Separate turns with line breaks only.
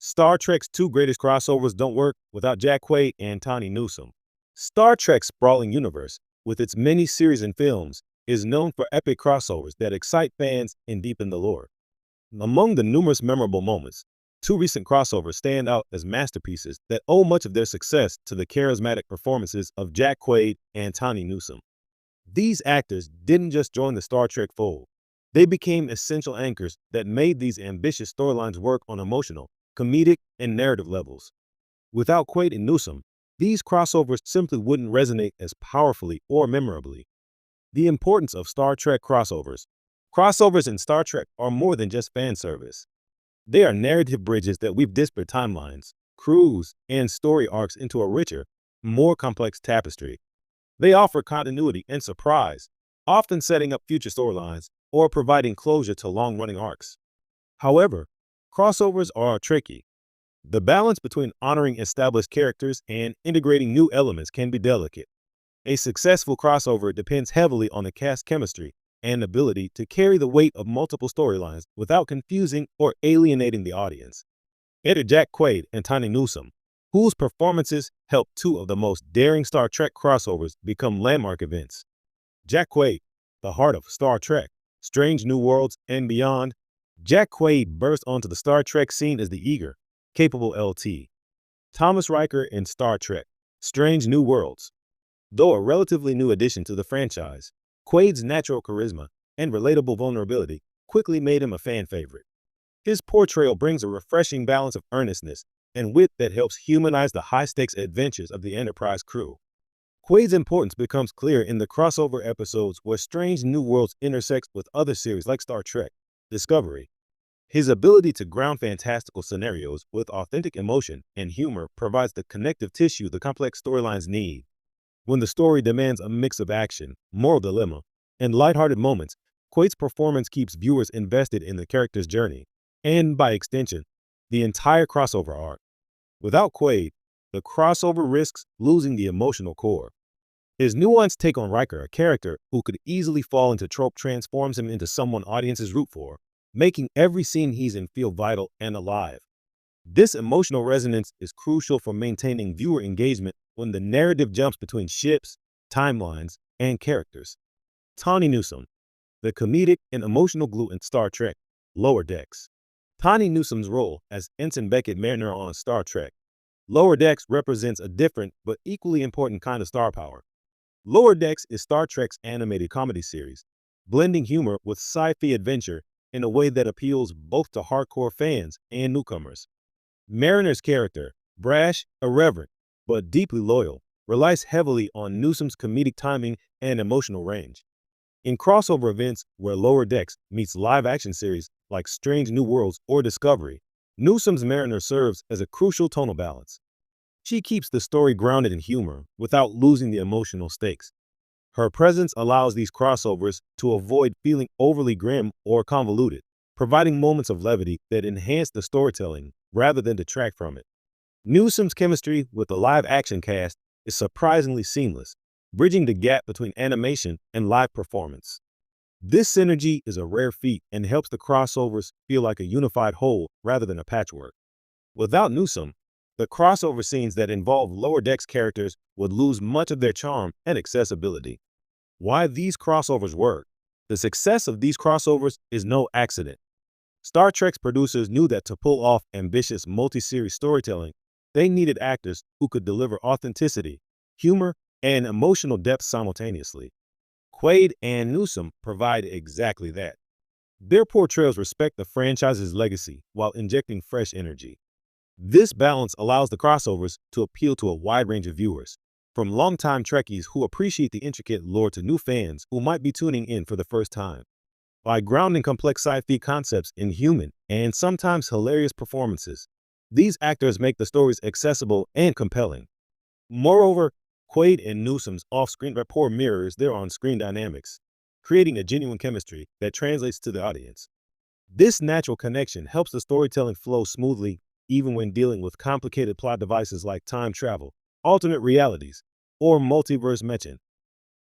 Star Trek's two greatest crossovers don't work without Jack Quaid and Tawny Newsome. Star Trek's sprawling universe, with its many series and films, is known for epic crossovers that excite fans and deepen the lore. Among the numerous memorable moments, two recent crossovers stand out as masterpieces that owe much of their success to the charismatic performances of Jack Quaid and Tawny Newsome. These actors didn't just join the Star Trek fold. They became essential anchors that made these ambitious storylines work on emotional, comedic, and narrative levels. Without Quaid and Newsome, these crossovers simply wouldn't resonate as powerfully or memorably. The importance of Star Trek crossovers. Crossovers in Star Trek are more than just fan service. They are narrative bridges that weave disparate timelines, crews, and story arcs into a richer, more complex tapestry. They offer continuity and surprise, often setting up future storylines or providing closure to long-running arcs. However, crossovers are tricky. The balance between honoring established characters and integrating new elements can be delicate. A successful crossover depends heavily on the cast chemistry and ability to carry the weight of multiple storylines without confusing or alienating the audience. Enter Jack Quaid and Tawny Newsome, whose performances helped two of the most daring Star Trek crossovers become landmark events. Jack Quaid, the heart of Star Trek, Strange New Worlds, and beyond. Jack Quaid burst onto the Star Trek scene as the eager, capable LT. Thomas Riker in Star Trek, Strange New Worlds. Though a relatively new addition to the franchise, Quaid's natural charisma and relatable vulnerability quickly made him a fan favorite. His portrayal brings a refreshing balance of earnestness and wit that helps humanize the high-stakes adventures of the Enterprise crew. Quaid's importance becomes clear in the crossover episodes where Strange New Worlds intersects with other series like Star Trek, Discovery. His ability to ground fantastical scenarios with authentic emotion and humor provides the connective tissue the complex storylines need. When the story demands a mix of action, moral dilemma, and lighthearted moments, Quaid's performance keeps viewers invested in the character's journey, and by extension, the entire crossover arc. Without Quaid, the crossover risks losing the emotional core. His nuanced take on Riker, a character who could easily fall into trope, transforms him into someone audiences root for, making every scene he's in feel vital and alive. This emotional resonance is crucial for maintaining viewer engagement when the narrative jumps between ships, timelines, and characters. Tawny Newsome, the comedic and emotional glue in Star Trek, Lower Decks. Tawny Newsome's role as Ensign Beckett Mariner on Star Trek, Lower Decks represents a different but equally important kind of star power. Lower Decks is Star Trek's animated comedy series, blending humor with sci-fi adventure in a way that appeals both to hardcore fans and newcomers. Mariner's character, brash, irreverent, but deeply loyal, relies heavily on Newsome's comedic timing and emotional range. In crossover events where Lower Decks meets live-action series like Strange New Worlds or Discovery, Newsome's Mariner serves as a crucial tonal balance. She keeps the story grounded in humor without losing the emotional stakes. Her presence allows these crossovers to avoid feeling overly grim or convoluted, providing moments of levity that enhance the storytelling rather than detract from it. Newsome's chemistry with the live-action cast is surprisingly seamless, bridging the gap between animation and live performance. This synergy is a rare feat and helps the crossovers feel like a unified whole rather than a patchwork. Without Newsome, the crossover scenes that involve Lower Decks characters would lose much of their charm and accessibility. Why these crossovers work? The success of these crossovers is no accident. Star Trek's producers knew that to pull off ambitious multi-series storytelling, they needed actors who could deliver authenticity, humor, and emotional depth simultaneously. Quaid and Newsome provide exactly that. Their portrayals respect the franchise's legacy while injecting fresh energy. This balance allows the crossovers to appeal to a wide range of viewers, from longtime Trekkies who appreciate the intricate lore to new fans who might be tuning in for the first time. By grounding complex sci-fi concepts in human and sometimes hilarious performances, these actors make the stories accessible and compelling. Moreover, Quaid and Newsome's off-screen rapport mirrors their on-screen dynamics, creating a genuine chemistry that translates to the audience. This natural connection helps the storytelling flow smoothly even when dealing with complicated plot devices like time travel, alternate realities, or multiverse meshing.